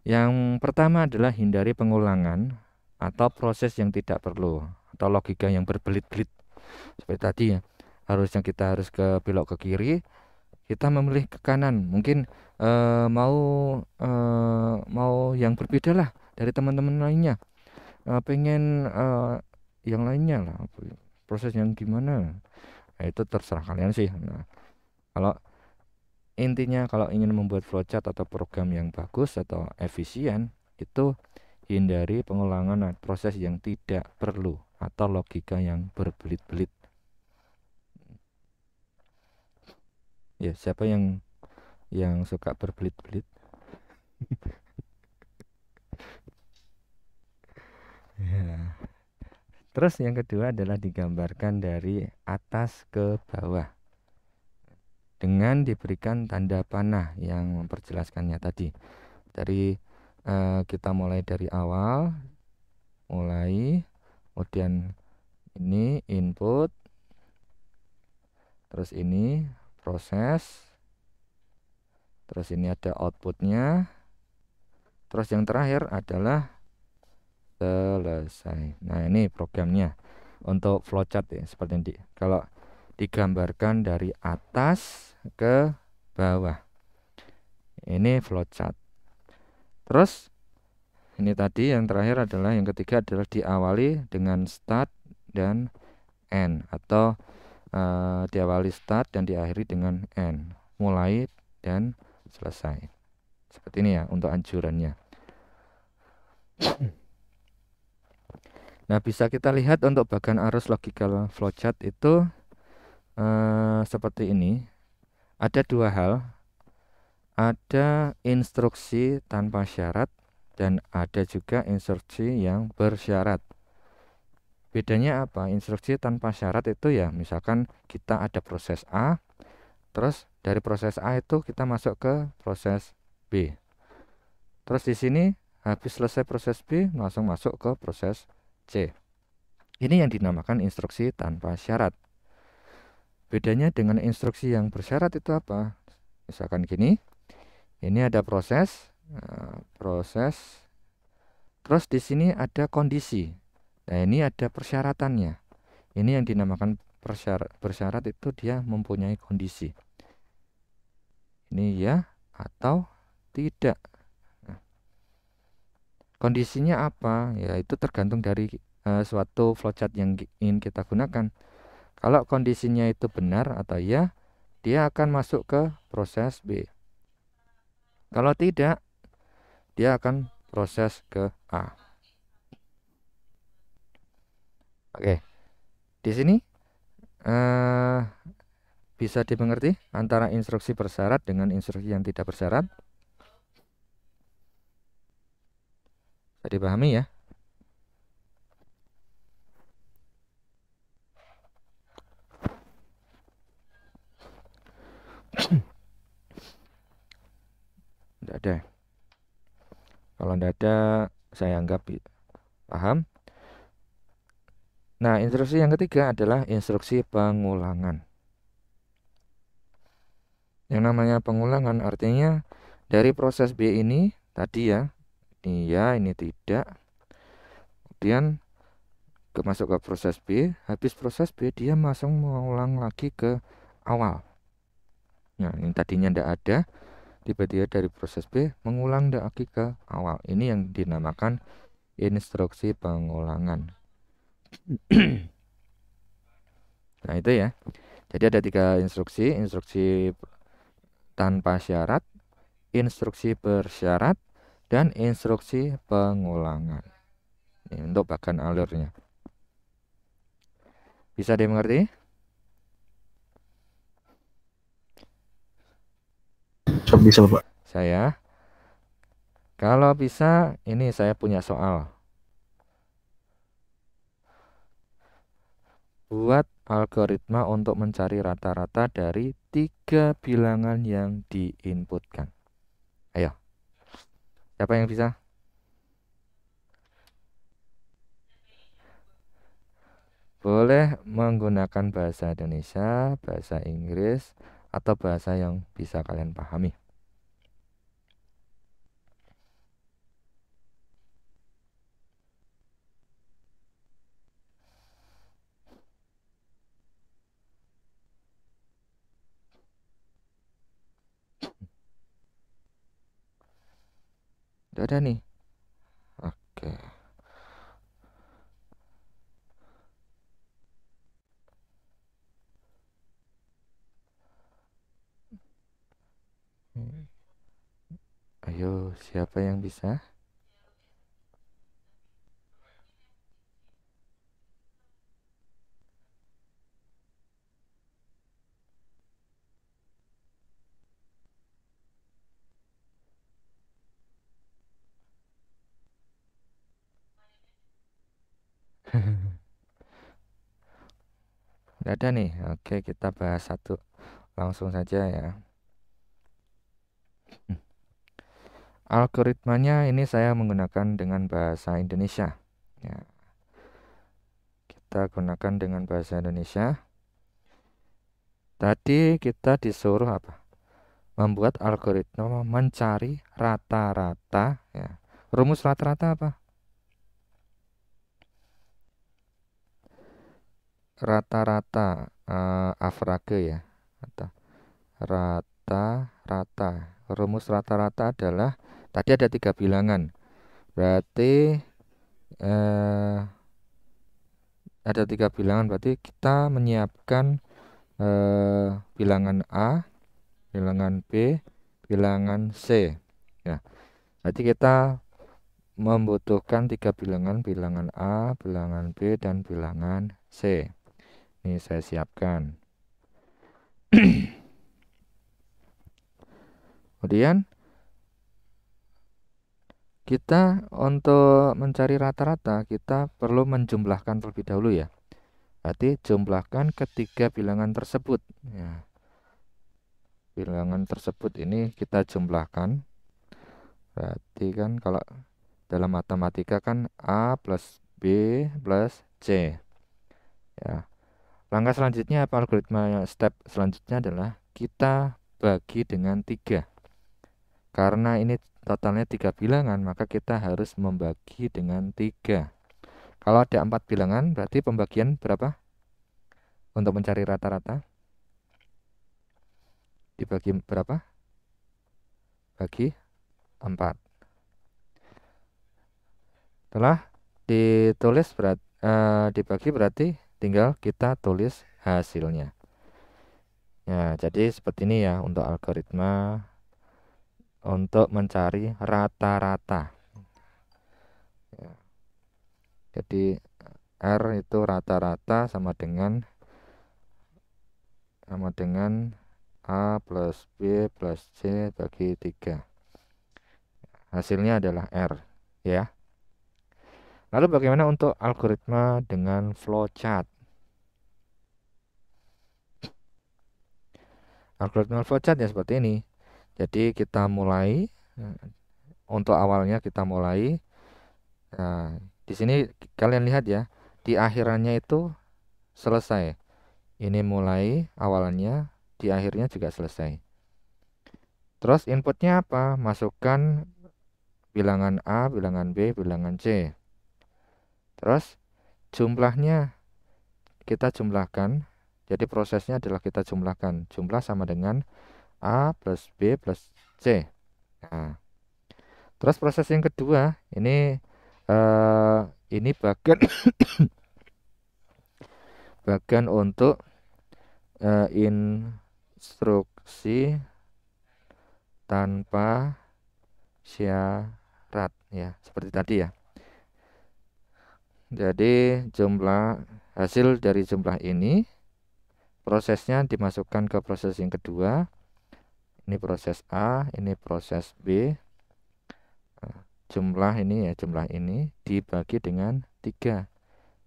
Yang pertama adalah hindari pengulangan atau proses yang tidak perlu atau logika yang berbelit-belit. Seperti tadi ya, kita harus belok ke kiri, kita memilih ke kanan. Mungkin mau yang berbeda lah dari teman-teman lainnya. Pengen yang lainnya lah, proses yang gimana? Nah, itu terserah kalian sih. Nah, kalau intinya kalau ingin membuat flowchart atau program yang bagus atau efisien, itu hindari pengulangan proses yang tidak perlu atau logika yang berbelit-belit. Ya, siapa yang suka berbelit-belit? Ya. Terus yang kedua adalah digambarkan dari atas ke bawah dengan diberikan tanda panah yang memperjelaskannya tadi. Dari kita mulai dari awal, kemudian ini input, terus ini proses, terus ini ada outputnya, terus yang terakhir adalah selesai. Nah, ini programnya untuk flowchart ya, seperti ini. Kalau digambarkan dari atas ke bawah, ini flowchart. Terus ini tadi yang terakhir adalah yang ketiga adalah diawali dengan start dan end, atau diawali start dan diakhiri dengan end, mulai dan selesai. Seperti ini ya untuk anjurannya. Nah, bisa kita lihat untuk bagian arus logical flowchart itu seperti ini. Ada dua hal. Ada instruksi tanpa syarat dan ada juga instruksi yang bersyarat. Bedanya apa? Instruksi tanpa syarat itu ya, misalkan kita ada proses A, terus dari proses A itu kita masuk ke proses B. Terus di sini habis selesai proses B langsung masuk ke proses C. Ini yang dinamakan instruksi tanpa syarat. Bedanya dengan instruksi yang bersyarat itu apa? Misalkan gini, ini ada proses, terus di sini ada kondisi. Nah, ini ada persyaratannya. Ini yang dinamakan bersyarat itu dia mempunyai kondisi. Ini ya atau tidak. Nah, kondisinya apa? Ya, itu tergantung dari suatu flowchart yang ingin kita gunakan. Kalau kondisinya itu benar atau ya, dia akan masuk ke proses B. Kalau tidak, dia akan proses ke A. Oke, di sini bisa dimengerti antara instruksi bersyarat dengan instruksi yang tidak bersyarat. Bisa dipahami ya? Tidak ada. Kalau tidak ada, saya anggap paham. Nah, instruksi yang ketiga adalah instruksi pengulangan. Yang namanya pengulangan artinya dari proses B ini tadi ya, ini ya, ini tidak. Kemudian masuk ke proses B, habis proses B dia langsung mengulang lagi ke awal. Nah, yang tadinya tidak ada, tiba-tiba dari proses B mengulang lagi ke awal. Ini yang dinamakan instruksi pengulangan. Nah, itu ya. Jadi ada 3 instruksi. Instruksi tanpa syarat, instruksi bersyarat, dan instruksi pengulangan. Ini untuk bagian alurnya. Bisa dimengerti? Bisa, Pak. Saya. Kalau bisa, ini saya punya soal. Buat algoritma untuk mencari rata-rata dari 3 bilangan yang diinputkan. Ayo. Siapa yang bisa? Boleh menggunakan bahasa Indonesia, bahasa Inggris, atau bahasa yang bisa kalian pahami. Udah ada nih. Oke. Ayo, siapa yang bisa? Tidak ada nih. Oke, kita bahas satu langsung saja ya. Algoritmanya ini saya menggunakan dengan bahasa Indonesia ya. Kita gunakan dengan bahasa Indonesia. Tadi kita disuruh apa? Membuat algoritma mencari rata-rata ya. Rumus rata-rata apa? Rata-rata average ya, atau rata-rata. Rumus rata-rata adalah tadi ada 3 bilangan, berarti ada 3 bilangan, berarti kita menyiapkan bilangan A, bilangan B, bilangan C ya. Berarti kita membutuhkan 3 bilangan, bilangan A, bilangan B, dan bilangan C. Ini saya siapkan. Kemudian kita untuk mencari rata-rata kita perlu menjumlahkan terlebih dahulu ya. Berarti jumlahkan ketiga bilangan tersebut ya. Bilangan tersebut ini kita jumlahkan. Berarti kan kalau dalam matematika kan A plus B plus C ya. Langkah selanjutnya apa, algoritma step selanjutnya adalah kita bagi dengan 3. Karena ini totalnya 3 bilangan, maka kita harus membagi dengan 3. Kalau ada 4 bilangan, berarti pembagian berapa? Untuk mencari rata-rata dibagi berapa? Bagi 4. Setelah ditulis dibagi, berarti tinggal kita tulis hasilnya ya. Jadi seperti ini ya untuk algoritma untuk mencari rata-rata ya. Jadi R itu rata-rata sama dengan A plus B plus C bagi 3. Hasilnya adalah R ya. Lalu bagaimana untuk algoritma dengan flowchart? Algoritma flowchart ya seperti ini. Jadi kita mulai, untuk awalnya kita mulai. Nah, di sini kalian lihat ya, di akhirannya itu selesai. Ini mulai awalnya, di akhirnya juga selesai. Terus inputnya apa? Masukkan bilangan A, bilangan B, bilangan C. Terus jumlahnya kita jumlahkan. Jadi prosesnya adalah kita jumlahkan. Jumlah sama dengan A plus B plus C. Nah, terus proses yang kedua ini bagian bagian untuk instruksi tanpa syarat ya, seperti tadi ya. Jadi hasil dari jumlah ini prosesnya dimasukkan ke proses yang kedua. Ini proses A, ini proses B. Jumlah ini dibagi dengan 3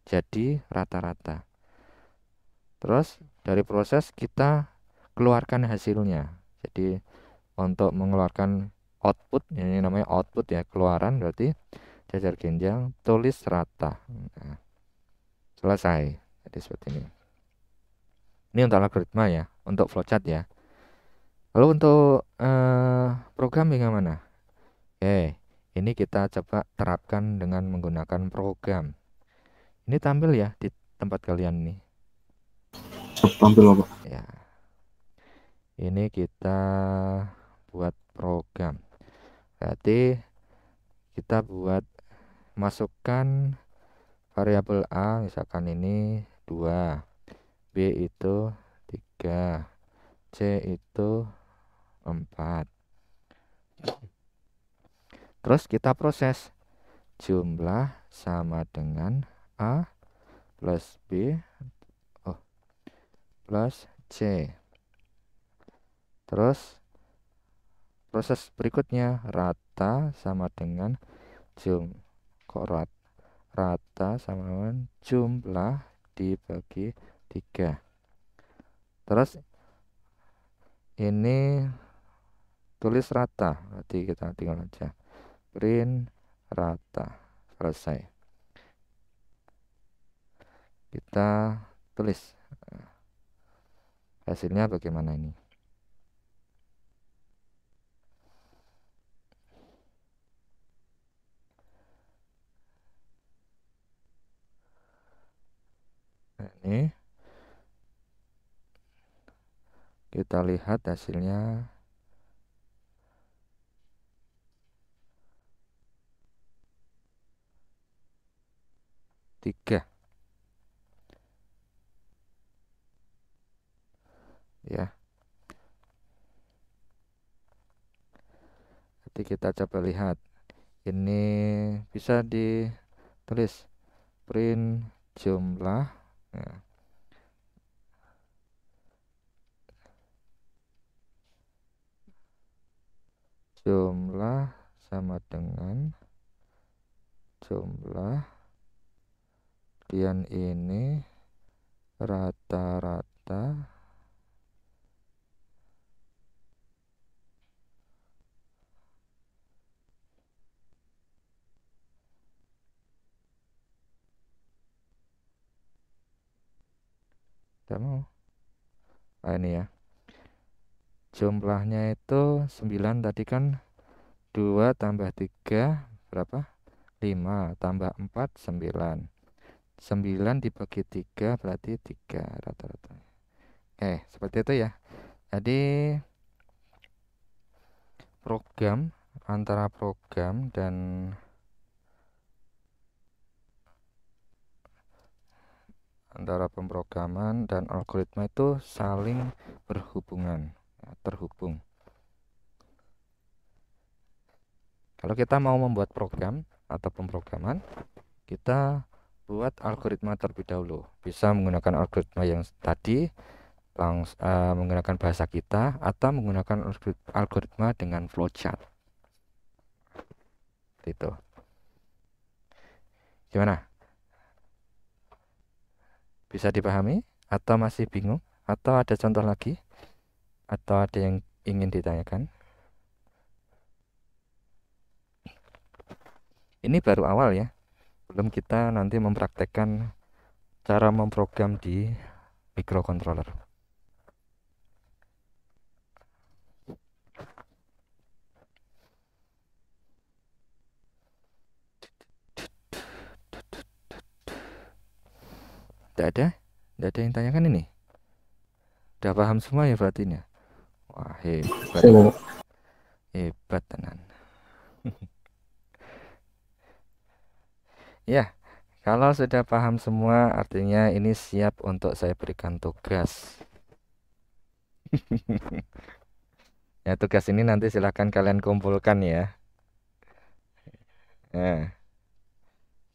jadi rata-rata. Terus dari proses kita keluarkan hasilnya. Jadi untuk mengeluarkan output, ini namanya output ya, keluaran, berarti jajar genjang tulis rata. Nah, selesai. Jadi seperti ini. Ini untuk algoritma ya, untuk flowchart ya. Lalu untuk program bagaimana? Ini kita coba terapkan dengan menggunakan program. Ini tampil ya di tempat kalian nih. Tampil Bapak. Ya. Ini kita buat program. Berarti kita masukkan variabel A, misalkan ini 2, B itu 3, C itu 4. Terus kita proses jumlah sama dengan A plus B plus C. Terus proses berikutnya rata sama dengan rata sama dengan jumlah dibagi 3. Terus ini tulis rata, berarti kita tinggal aja print rata, selesai. Kita tulis hasilnya bagaimana ini. Nah, ini kita lihat hasilnya. Tiga ya. Jadi kita coba lihat, ini bisa ditulis print jumlah ya. Jumlah sama dengan jumlah, kemudian ini rata-rata tidak mau. Nah, ini ya, jumlahnya itu 9 tadi kan, 2 tambah 3 berapa? 5 tambah 4 9. 9 dibagi 3 berarti 3 rata-rata. Seperti itu ya. Jadi program, antara program dan antara pemrograman dan algoritma itu saling berhubungan ya, terhubung. Kalau kita mau membuat program atau pemrograman, kita buat algoritma terlebih dahulu. Bisa menggunakan algoritma yang tadi, menggunakan bahasa kita, atau menggunakan algoritma dengan flowchart. Itu gimana? Bisa dipahami atau masih bingung? Atau ada contoh lagi? Atau ada yang ingin ditanyakan? Ini baru awal ya, belum kita nanti mempraktekkan cara memprogram di microcontroller. Tidak ada yang tanyakan ini. Udah paham semua ya berarti ini. Wah, hebat. Hebat tenan. Ya, kalau sudah paham semua artinya ini siap untuk saya berikan tugas. Ya, tugas ini nanti silahkan kalian kumpulkan ya. Nah,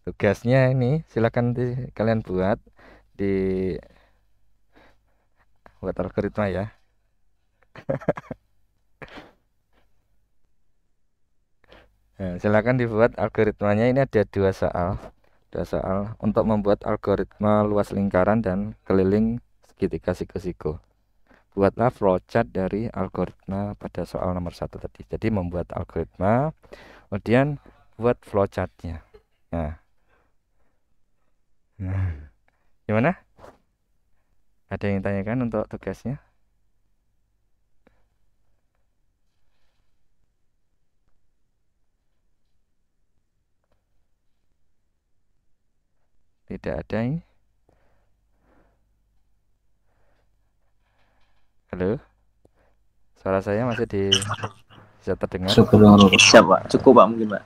tugasnya ini silahkan kalian buat buat algoritma ya. Nah, silakan dibuat algoritmanya. Ini ada dua soal untuk membuat algoritma luas lingkaran dan keliling segitiga siku-siku. Buatlah flowchart dari algoritma pada soal nomor 1 tadi. Jadi membuat algoritma, kemudian buat flowchartnya. Nah, gimana? Ada yang tanyakan untuk tugasnya? Tidak ada ini. Halo, suara saya masih bisa terdengar? Siap, Pak. Cukup, Pak, mungkin, Pak.